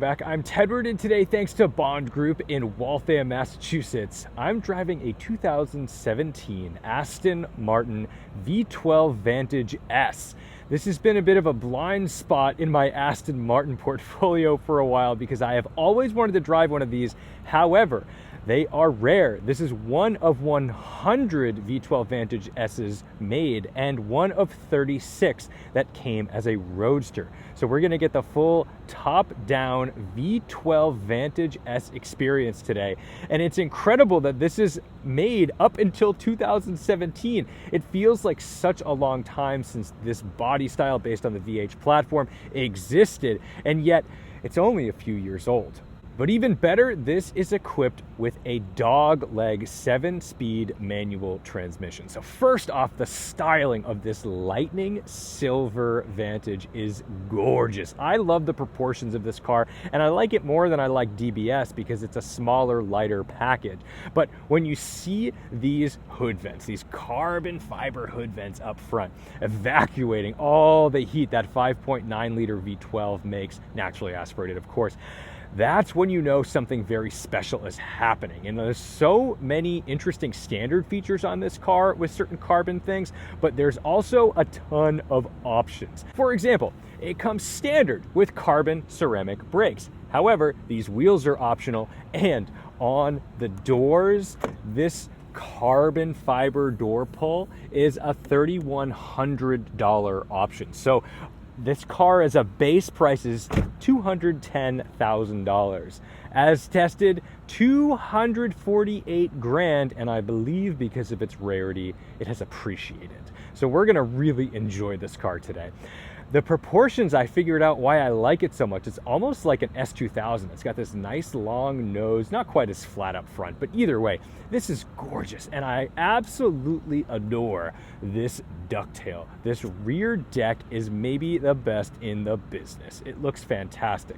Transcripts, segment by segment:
back. I'm Tedward, and today, thanks to Bond Group in Waltham, Massachusetts, I'm driving a 2017 Aston Martin V12 Vantage S. This has been a bit of a blind spot in my Aston Martin portfolio for a while because I have always wanted to drive one of these. However, they are rare. This is one of 100 V12 Vantage S's made and one of 36 that came as a Roadster. So we're gonna get the full top-down V12 Vantage S experience today. And it's incredible that this is made up until 2017. It feels like such a long time since this body style based on the VH platform existed, and yet it's only a few years old. But even better, this is equipped with a dog-leg 7-speed manual transmission. So first off, the styling of this lightning silver Vantage is gorgeous. I love the proportions of this car, and I like it more than I like DBS because it's a smaller, lighter package. But when you see these hood vents, these carbon fiber hood vents up front, evacuating all the heat that 5.9 liter V12 makes, naturally aspirated, of course, that's when you know something very special is happening. And there's so many interesting standard features on this car with certain carbon things, but there's also a ton of options. For example, it comes standard with carbon ceramic brakes. However, these wheels are optional, and on the doors, this carbon fiber door pull is a $3,100 option. So this car as a base price is $210,000. As tested, 248 grand, and I believe because of its rarity, it has appreciated. So we're gonna really enjoy this car today. The proportions, I figured out why I like it so much. It's almost like an S2000. It's got this nice long nose, not quite as flat up front, but either way, this is gorgeous. And I absolutely adore this ducktail. This rear deck is maybe the best in the business. It looks fantastic.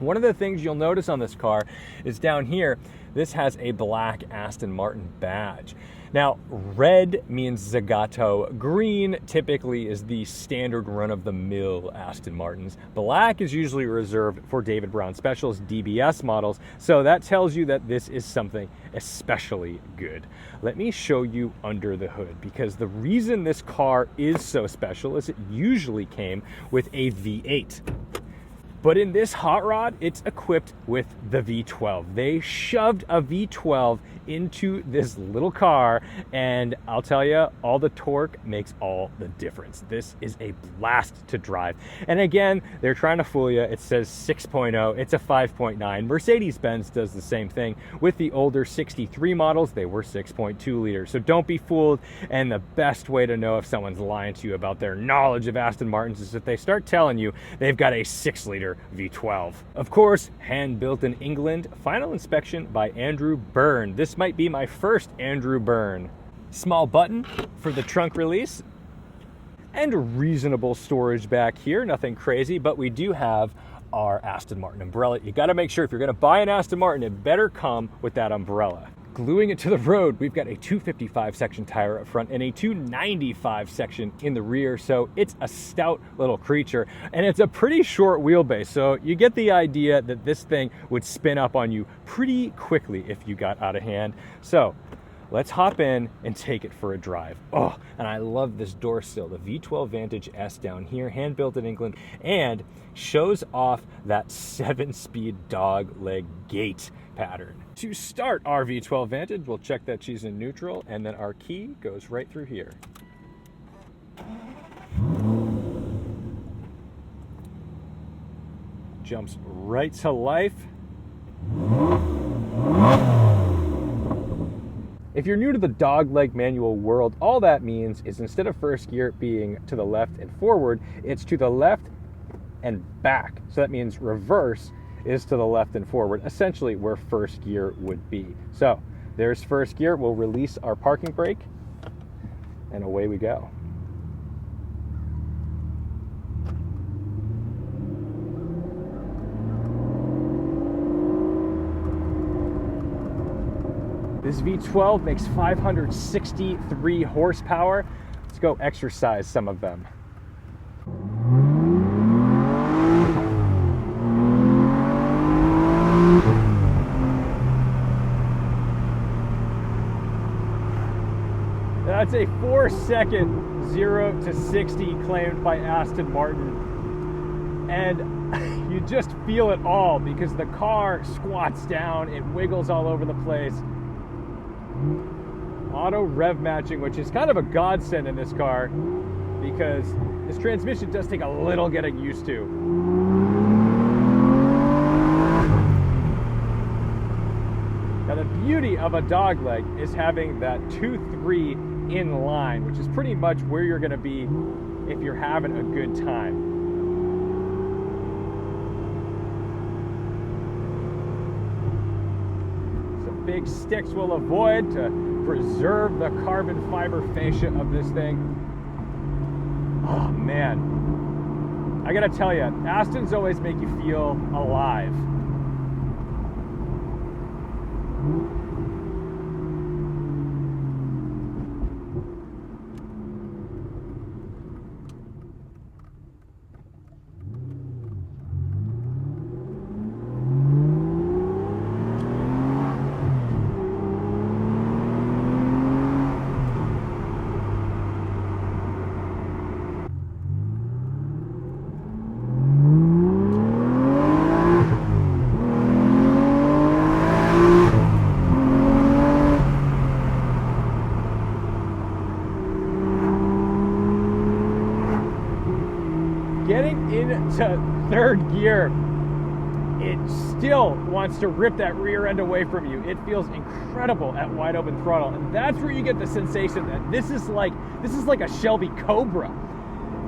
One of the things you'll notice on this car is down here, this has a black Aston Martin badge. Now, red means Zagato. Green typically is the standard run-of-the-mill Aston Martins. Black is usually reserved for David Brown Specials, DBS models, so that tells you that this is something especially good. Let me show you under the hood, because the reason this car is so special is it usually came with a V8. But in this hot rod, it's equipped with the V12. They shoved a V12 into this little car, and I'll tell you, all the torque makes all the difference. This is a blast to drive. And again, they're trying to fool you. It says 6.0, it's a 5.9. Mercedes-Benz does the same thing. With the older 63 models, they were 6.2 liters. So don't be fooled. And the best way to know if someone's lying to you about their knowledge of Aston Martins is if they start telling you they've got a 6-liter V12. Of course, hand built in England. Final inspection by Andrew Byrne. This might be my first Andrew Byrne. Small button for the trunk release, and reasonable storage back here. Nothing crazy, but we do have our Aston Martin umbrella. You got to make sure if you're going to buy an Aston Martin, it better come with that umbrella. Gluing it to the road, we've got a 255 section tire up front and a 295 section in the rear, so it's a stout little creature, and it's a pretty short wheelbase, so you get the idea that this thing would spin up on you pretty quickly if you got out of hand. So let's hop in and take it for a drive. Oh, and I love this door sill, the V12 Vantage S down here, hand built in England, and shows off that 7-speed dog leg gate pattern. To start our V12 Vantage, we'll check that she's in neutral, and then our key goes right through here. Jumps right to life. If you're new to the dogleg manual world, all that means is instead of first gear being to the left and forward, it's to the left and back. So that means reverse is to the left and forward, essentially where first gear would be. So there's first gear. We'll release our parking brake, and away we go. This V12 makes 563 horsepower. Let's go exercise some of them. That's a 4-second 0 to 60 claimed by Aston Martin. And you just feel it all because the car squats down, it wiggles all over the place. Auto rev matching, which is kind of a godsend in this car because this transmission does take a little getting used to. Now the beauty of a dogleg is having that 2-3 in line, which is pretty much where you're going to be if you're having a good time. Some big sticks we'll avoid to preserve the carbon fiber fascia of this thing. Oh man, I gotta tell you, Astons always make you feel alive. Getting into third gear, it still wants to rip that rear end away from you. It feels incredible at wide open throttle, and that's where you get the sensation that this is like a Shelby Cobra.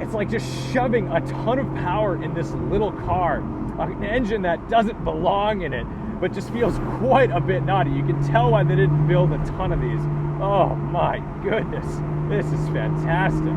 It's like just shoving a ton of power in this little car, an engine that doesn't belong in it, but just feels quite a bit naughty. You can tell why they didn't build a ton of these. Oh my goodness, this is fantastic.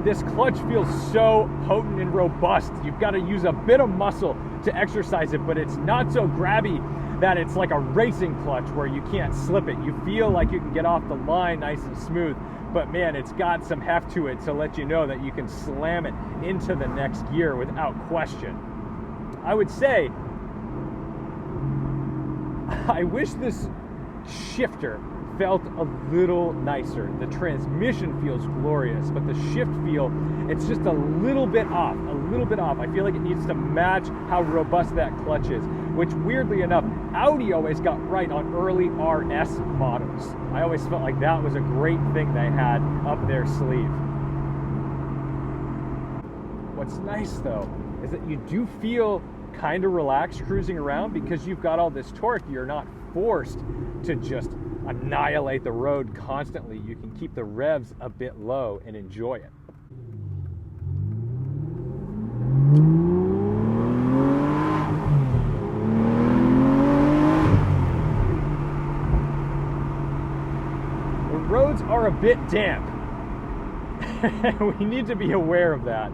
This clutch feels so potent and robust. You've got to use a bit of muscle to exercise it, but it's not so grabby that it's like a racing clutch where you can't slip it. You feel like you can get off the line nice and smooth, but man, it's got some heft to it to let you know that you can slam it into the next gear without question. I would say, I wish this shifter felt a little nicer. The transmission feels glorious, but the shift feel, it's just a little bit off, I feel like it needs to match how robust that clutch is, which weirdly enough, Audi always got right on early RS models. I always felt like that was a great thing they had up their sleeve. What's nice though, is that you do feel kind of relaxed cruising around because you've got all this torque. You're not forced to just annihilate the road constantly. You can keep the revs a bit low and enjoy it. The roads are a bit damp. We need to be aware of that.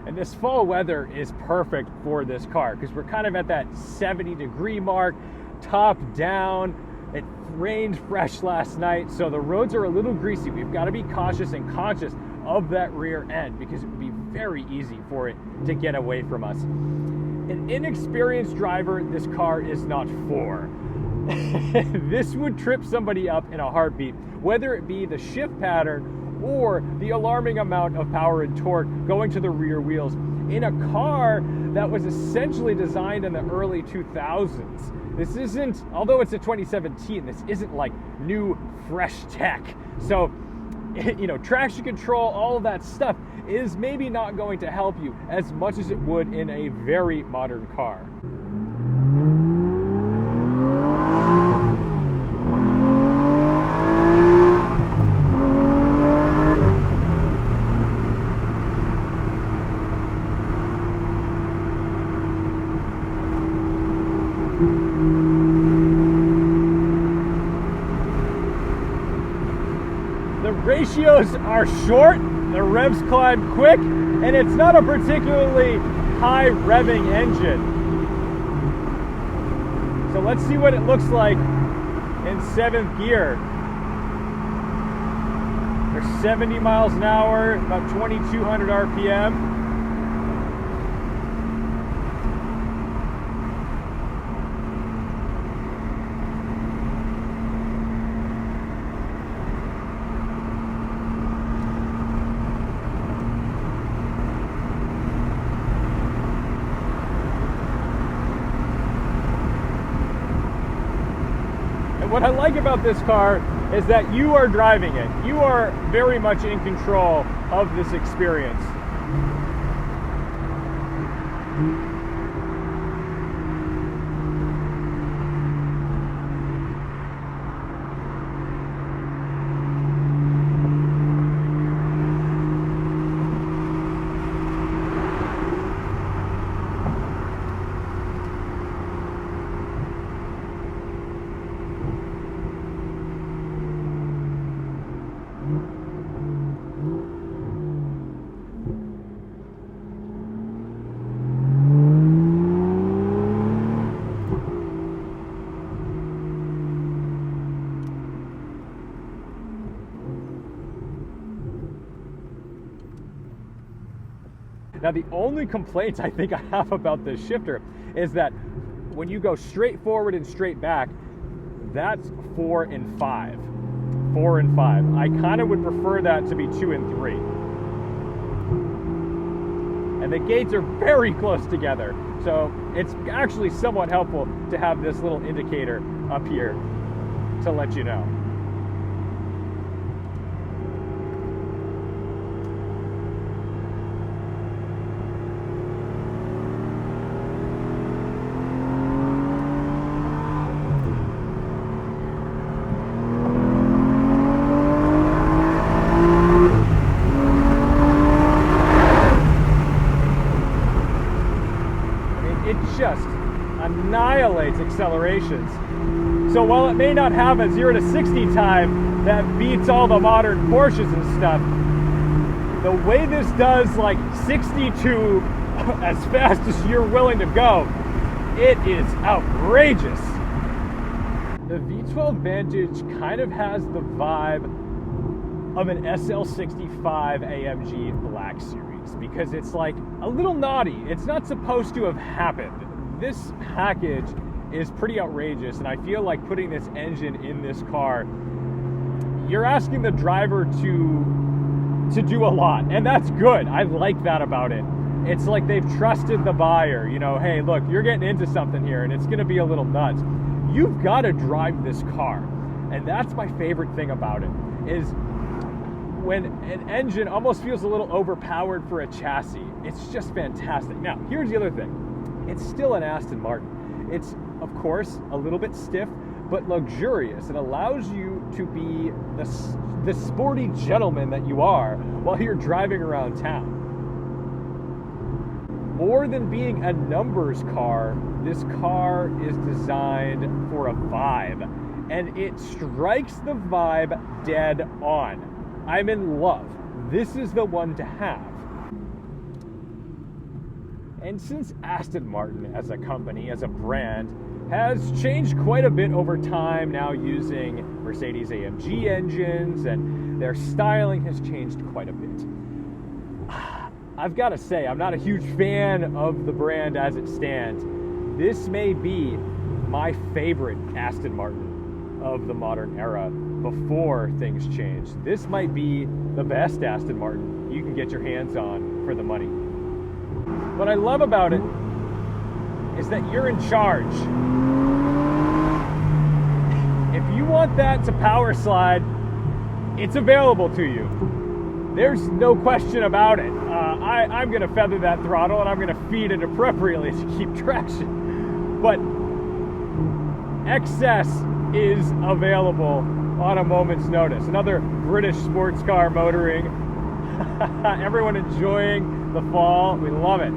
And this fall weather is perfect for this car because we're kind of at that 70-degree mark, top down. It rained fresh last night, so the roads are a little greasy. We've got to be cautious and conscious of that rear end because it would be very easy for it to get away from us. An inexperienced driver, this car is not for. This would trip somebody up in a heartbeat, whether it be the shift pattern or the alarming amount of power and torque going to the rear wheels in a car that was essentially designed in the early 2000s. This isn't, although it's a 2017, this isn't like new, fresh tech. So, you know, traction control, all of that stuff is maybe not going to help you as much as it would in a very modern car. The ratios are short, the revs climb quick, and it's not a particularly high revving engine. So let's see what it looks like in 7th gear. They're 70 miles an hour, about 2,200 RPM. What I like about this car is that you are driving it. You are very much in control of this experience. Now, the only complaints I think I have about this shifter is that when you go straight forward and straight back, that's 4 and 5. 4 and 5. I kind of would prefer that to be 2 and 3. And the gates are very close together. So it's actually somewhat helpful to have this little indicator up here to let you know. Just annihilates accelerations. So while it may not have a 0 to 60 time that beats all the modern Porsches and stuff, the way this does like 62 as fast as you're willing to go, it is outrageous. The V12 Vantage kind of has the vibe of an SL65 AMG Black Series because it's like a little naughty. It's not supposed to have happened. This package is pretty outrageous, and I feel like putting this engine in this car, you're asking the driver to do a lot, and that's good. I like that about it. It's like they've trusted the buyer. You know, hey, look, you're getting into something here, and it's going to be a little nuts. You've got to drive this car, and that's my favorite thing about it, is when an engine almost feels a little overpowered for a chassis. It's just fantastic. Now, here's the other thing. It's still an Aston Martin. It's, of course, a little bit stiff, but luxurious. It allows you to be the sporty gentleman that you are while you're driving around town. More than being a numbers car, this car is designed for a vibe, and it strikes the vibe dead on. I'm in love. This is the one to have. And since Aston Martin as a company, as a brand, has changed quite a bit over time, now using Mercedes AMG engines, and their styling has changed quite a bit. I've got to say, I'm not a huge fan of the brand as it stands. This may be my favorite Aston Martin of the modern era before things changed. This might be the best Aston Martin you can get your hands on for the money. What I love about it is that you're in charge. If you want that to power slide, it's available to you. There's no question about it. I'm going to feather that throttle and I'm going to feed it appropriately to keep traction. But excess is available on a moment's notice. Another British sports car motoring. Everyone enjoying the fall. We love it.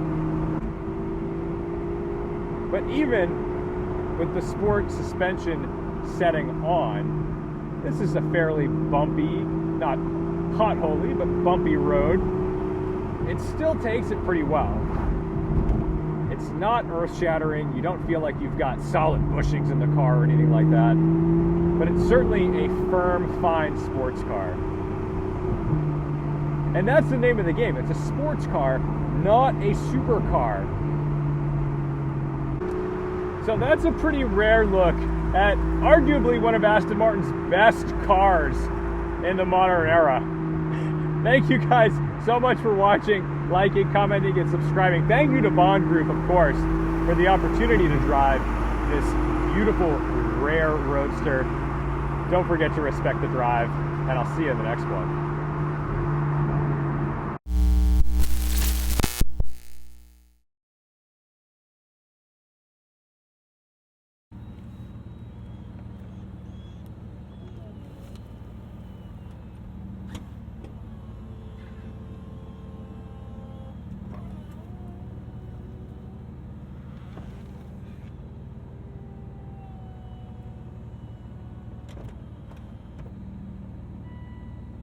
But even with the sport suspension setting on, this is a fairly bumpy, not potholey, but bumpy road. It still takes it pretty well. It It's not earth-shattering. You don't feel like you've got solid bushings in the car or anything like that. But it's certainly a firm, fine sports car. And that's the name of the game. It's a sports car, not a supercar. So that's a pretty rare look at arguably one of Aston Martin's best cars in the modern era. Thank you guys so much for watching, liking, commenting, and subscribing. Thank you to Bond Group, of course, for the opportunity to drive this beautiful, rare Roadster. Don't forget to respect the drive, and I'll see you in the next one.